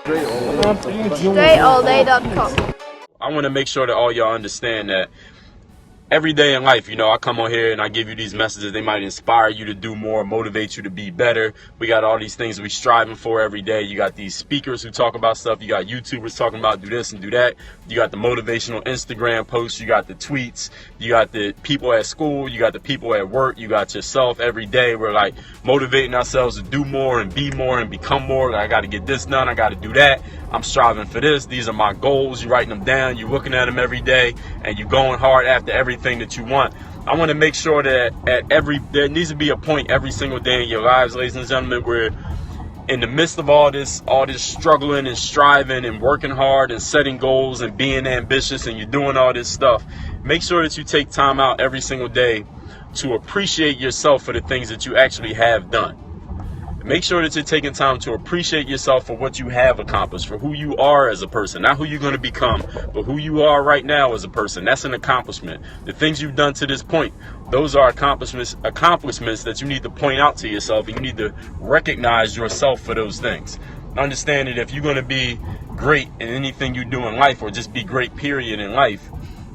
DreAllDay.com. I want to make sure that all y'all understand that every day in life, I come on here and I give you these messages. They might inspire you to do more, motivate you to be better. We got all these things we striving for every day. You got these speakers who talk about stuff. You got YouTubers talking about do this and do that. You got the motivational Instagram posts. You got the tweets. You got the people at school. You got the people at work. You got yourself every day. We're like motivating ourselves to do more and be more and become more. Like, I got to get this done. I got to do that. I'm striving for this. These are my goals. You're writing them down. You're looking at them every day and you're going hard after everything that you want. I want to make sure that there needs to be a point every single day in your lives, ladies and gentlemen, where in the midst of all this struggling and striving and working hard and setting goals and being ambitious and you're doing all this stuff, make sure that you take time out every single day to appreciate yourself for the things that you actually have done. Make sure that you're taking time to appreciate yourself for what you have accomplished, for who you are as a person, not who you're going to become, but who you are right now as a person. That's an accomplishment. The things you've done to this point, those are accomplishments that you need to point out to yourself, and you need to recognize yourself for those things. Understand that if you're going to be great in anything you do in life, or just be great period in life,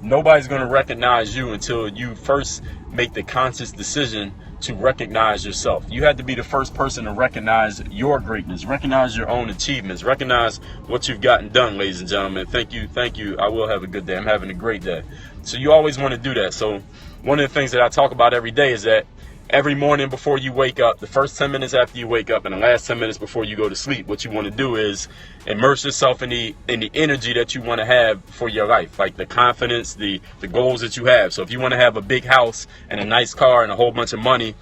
nobody's going to recognize you until you first make the conscious decision to recognize yourself. You have to be the first person to recognize your greatness, recognize your own achievements, recognize what you've gotten done, ladies and gentlemen. Thank you. I will have a good day. I'm having a great day. So you always want to do that. So one of the things that I talk about every day is that every morning before you wake up, the first 10 minutes after you wake up, and the last 10 minutes before you go to sleep, what you want to do is immerse yourself in the energy that you want to have for your life, like the confidence, the goals that you have. So if you want to have a big house and a nice car and a whole bunch of money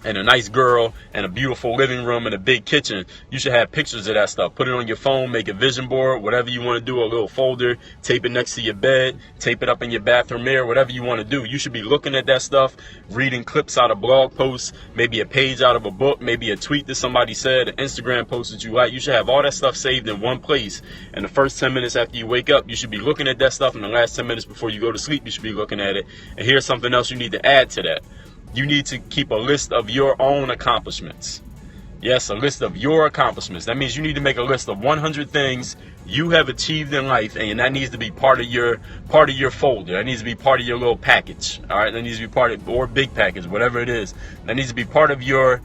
and a nice girl and a beautiful living room and a big kitchen, you should have pictures of that stuff. Put it on your phone, make a vision board, whatever you want to do, a little folder, tape it next to your bed, tape it up in your bathroom mirror, whatever you want to do. You should be looking at that stuff, reading clips out of blog posts, maybe a page out of a book, maybe a tweet that somebody said, an Instagram post that you like. You should have all that stuff saved in one place. And the first 10 minutes after you wake up, you should be looking at that stuff. And the last 10 minutes before you go to sleep, you should be looking at it. And here's something else you need to add to that. You need to keep a list of your own accomplishments. Yes, a list of your accomplishments. That means you need to make a list of 100 things you have achieved in life, and that needs to be part of your folder. That needs to be part of your little package. All right, that needs to be part of, or big package, whatever it is. That needs to be part of your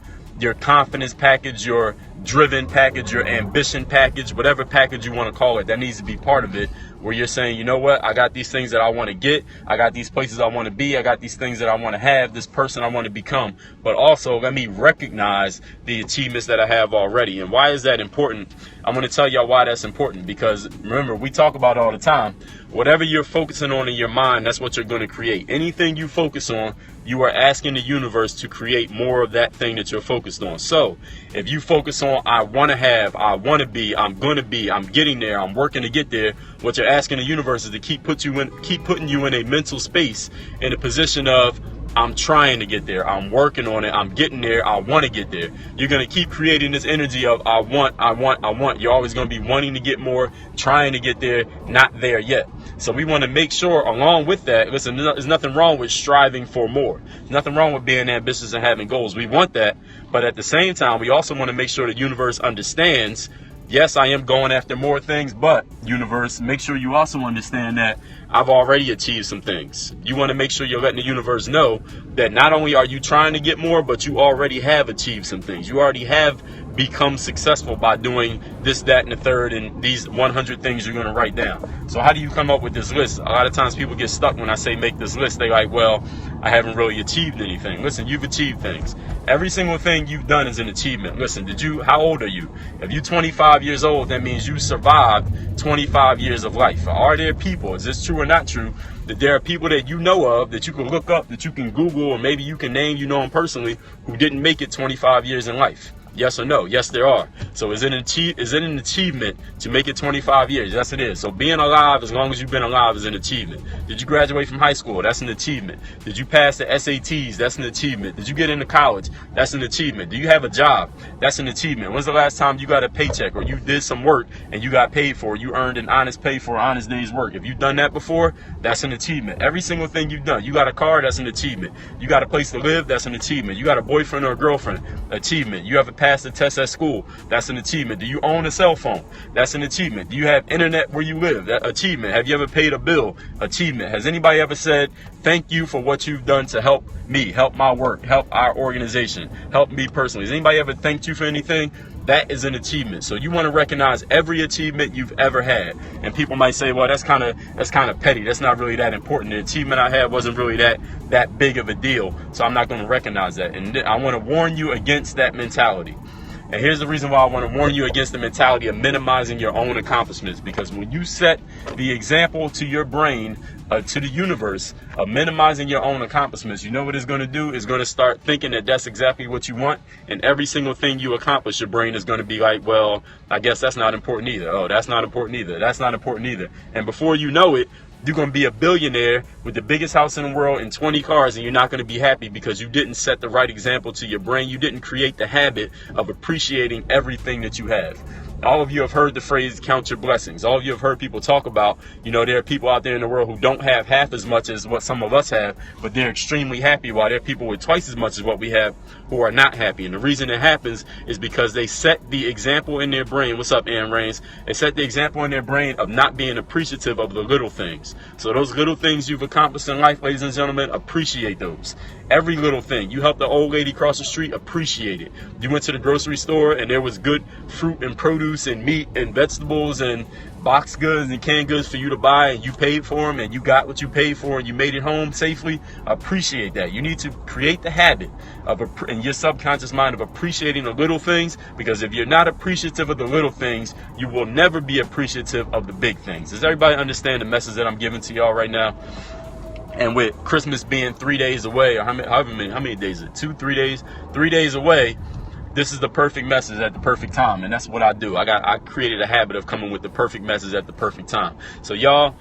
confidence package, your driven package, your ambition package, whatever package you want to call it. That needs to be part of it, where you're saying, you know what, I got these things that I want to get, I got these places I want to be, I got these things that I want to have, this person I want to become, but also let me recognize the achievements that I have already. And why is that important? I'm going to tell y'all why that's important, because remember, we talk about it all the time. Whatever you're focusing on in your mind, that's what you're going to create. Anything you focus on, you are asking the universe to create more of that thing that you're focused on. So if you focus on, I want to have, I want to be, I'm going to be, I'm getting there, I'm working to get there, what you're asking the universe is to keep putting you in a mental space, in a position of, I'm trying to get there, I'm working on it, I'm getting there, I want to get there. You're going to keep creating this energy of I want. You're always going to be wanting to get more, trying to get there, not there yet. So we want to make sure, along with that, listen, there's nothing wrong with striving for more. There's nothing wrong with being ambitious and having goals. We want that. But at the same time, we also want to make sure the universe understands, yes, I am going after more things, but universe, make sure you also understand that I've already achieved some things. You want to make sure you're letting the universe know that not only are you trying to get more, but you already have achieved some things. You already have become successful by doing this, that, and the third, and these 100 things you're going to write down. So how do you come up with this list? A lot of times people get stuck when I say make this list. They like, well, I haven't really achieved anything. Listen, you've achieved things. Every single thing you've done is an achievement. Listen, how old are you? If you're 25 years old, that means you survived 25 years of life. Are there people, is this true or not true, that there are people that you know of, that you can look up, that you can Google, or maybe you can name, them personally, who didn't make it 25 years in life? Yes or no? Yes, there are. So is it an achievement to make it 25 years? Yes, it is. So being alive, as long as you've been alive, is an achievement. Did you graduate from high school? That's an achievement. Did you pass the SATs? That's an achievement. Did you get into college? That's an achievement. Do you have a job? That's an achievement. When's the last time you got a paycheck, or you did some work and you got paid for it? You earned an honest pay for an honest day's work. If you've done that before, that's an achievement. Every single thing you've done. You got a car, that's an achievement. You got a place to live, that's an achievement. You got a boyfriend or a girlfriend, achievement. You have a pass the test at school? That's an achievement. Do you own a cell phone? That's an achievement. Do you have internet where you live? That achievement. Have you ever paid a bill? Achievement. Has anybody ever said, thank you for what you've done to help me, help my work, help our organization, help me personally? Has anybody ever thanked you for anything? That is an achievement. So you want to recognize every achievement you've ever had. And people might say, well, that's kind of petty. That's not really that important. The achievement I had wasn't really that big of a deal. So I'm not going to recognize that. And I want to warn you against that mentality. And here's the reason why I want to warn you against the mentality of minimizing your own accomplishments. Because when you set the example to your brain, to the universe, of minimizing your own accomplishments, you know what it's going to do? It's going to start thinking that that's exactly what you want. And every single thing you accomplish, your brain is going to be like, well, I guess that's not important either. Oh, that's not important either. That's not important either. And before you know it, you're going to be a billionaire with the biggest house in the world and 20 cars, and you're not going to be happy because you didn't set the right example to your brain. You didn't create the habit of appreciating everything that you have. All of you have heard the phrase, count your blessings. All of you have heard people talk about, there are people out there in the world who don't have half as much as what some of us have, but they're extremely happy, while there are people with twice as much as what we have who are not happy. And the reason it happens is because they set the example in their brain. What's up, Aaron Rains? They set the example in their brain of not being appreciative of the little things. So those little things you've accomplished in life, ladies and gentlemen, appreciate those. Every little thing. You helped the old lady cross the street, appreciate it. You went to the grocery store and there was good fruit and produce and meat and vegetables and box goods and canned goods for you to buy, and you paid for them and you got what you paid for and you made it home safely. Appreciate that. You need to create the habit of in your subconscious mind of appreciating the little things, because if you're not appreciative of the little things, you will never be appreciative of the big things. Does everybody understand the message that I'm giving to y'all right now? And with Christmas being 3 days away, or how many days is it? 3 days? 3 days away. This is the perfect message at the perfect time, and that's what I do. I created a habit of coming with the perfect message at the perfect time. So y'all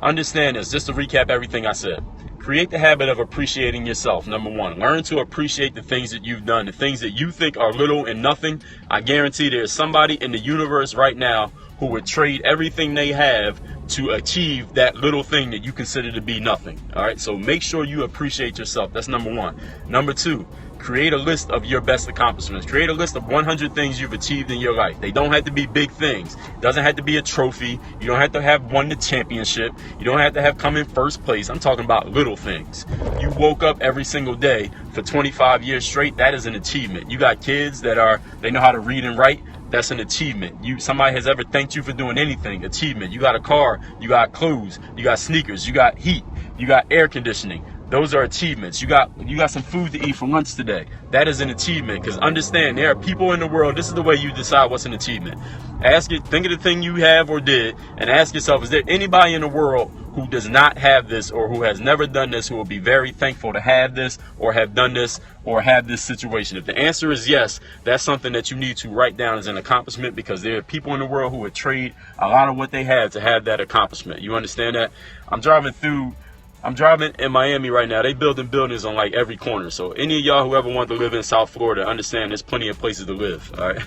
understand this. Just to recap everything I said. Create the habit of appreciating yourself. Number one, learn to appreciate the things that you've done, the things that you think are little and nothing. I guarantee there's somebody in the universe right now who would trade everything they have to achieve that little thing that you consider to be nothing. All right, so make sure you appreciate yourself. That's number one. Number two, create a list of your best accomplishments. Create a list of 100 things you've achieved in your life. They don't have to be big things. It doesn't have to be a trophy. You don't have to have won the championship. You don't have to have come in first place. I'm talking about little things. You woke up every single day for 25 years straight. That is an achievement. You got kids they know how to read and write. That's an achievement. Somebody has ever thanked you for doing anything. Achievement. You got a car, you got clothes, you got sneakers, you got heat, you got air conditioning. Those are achievements. You got some food to eat for lunch today. That is an achievement. Because understand, there are people in the world. This is the way you decide what's an achievement. Think of the thing you have or did, and ask yourself: is there anybody in the world who does not have this, or who has never done this, who will be very thankful to have this, or have done this, or have this situation? If the answer is yes, that's something that you need to write down as an accomplishment, because there are people in the world who would trade a lot of what they have to have that accomplishment. You understand that? I'm driving in Miami right now. They building buildings on like every corner. So any of y'all who ever want to live in South Florida, understand there's plenty of places to live. All right.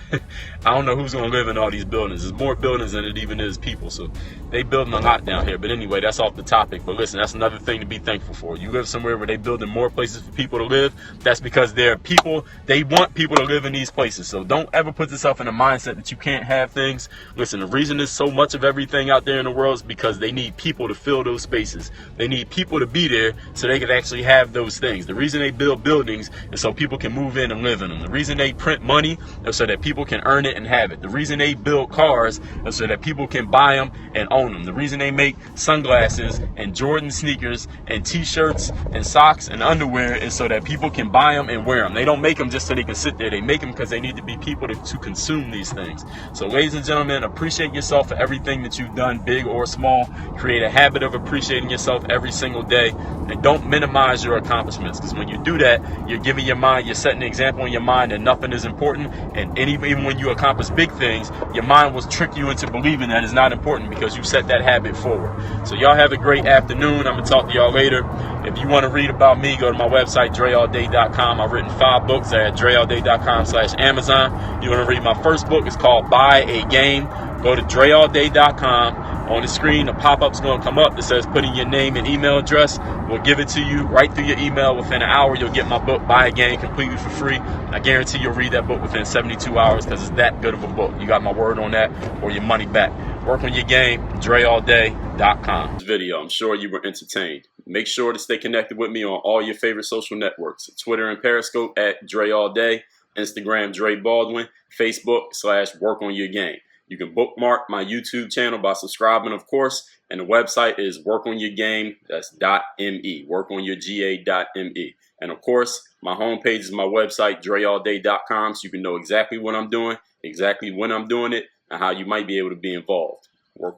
I don't know who's going to live in all these buildings. There's more buildings than it even is people. So they building a lot down here. But anyway, that's off the topic. But listen, that's another thing to be thankful for. You live somewhere where they building more places for people to live. That's because there are people, they want people to live in these places. So don't ever put yourself in a mindset that you can't have things. Listen, the reason there's so much of everything out there in the world is because they need people to fill those spaces. They need people to be there so they can actually have those things. The reason they build buildings is so people can move in and live in them. The reason they print money is so that people can earn it and have it. The reason they build cars is so that people can buy them and own them. The reason they make sunglasses and Jordan sneakers and t-shirts and socks and underwear is so that people can buy them and wear them. They don't make them just so they can sit there. They make them because they need to be people to consume these things. So ladies and gentlemen, appreciate yourself for everything that you've done, big or small. Create a habit of appreciating yourself every single day. And don't minimize your accomplishments, because when you do that, you're giving your mind, you're setting an example in your mind that nothing is important. And even when you accomplish big things, your mind will trick you into believing that it's not important because you set that habit forward. So y'all have a great afternoon. I'm going to talk to y'all later. If you want to read about me, go to my website, DreAllDay.com. I've written 5 books at DreAllDay.com/Amazon. You want to read my first book? It's called Buy a Game. Go to DreAllDay.com. On the screen, a pop-up's going to come up that says put in your name and email address. We'll give it to you right through your email. Within an hour, you'll get my book, Buy Again, completely for free. I guarantee you'll read that book within 72 hours because it's that good of a book. You got my word on that, or your money back. Work on your game, DreAllDay.com. This video, I'm sure you were entertained. Make sure to stay connected with me on all your favorite social networks. Twitter and Periscope at DreAllDay, Instagram Dre Baldwin, Facebook /Work on Your Game. You can bookmark my YouTube channel by subscribing, of course, and the website is workonyourgame, that's .me, workonyourga.me. And of course, my homepage is my website, DreAllDay.com, so you can know exactly what I'm doing, exactly when I'm doing it, and how you might be able to be involved. Work on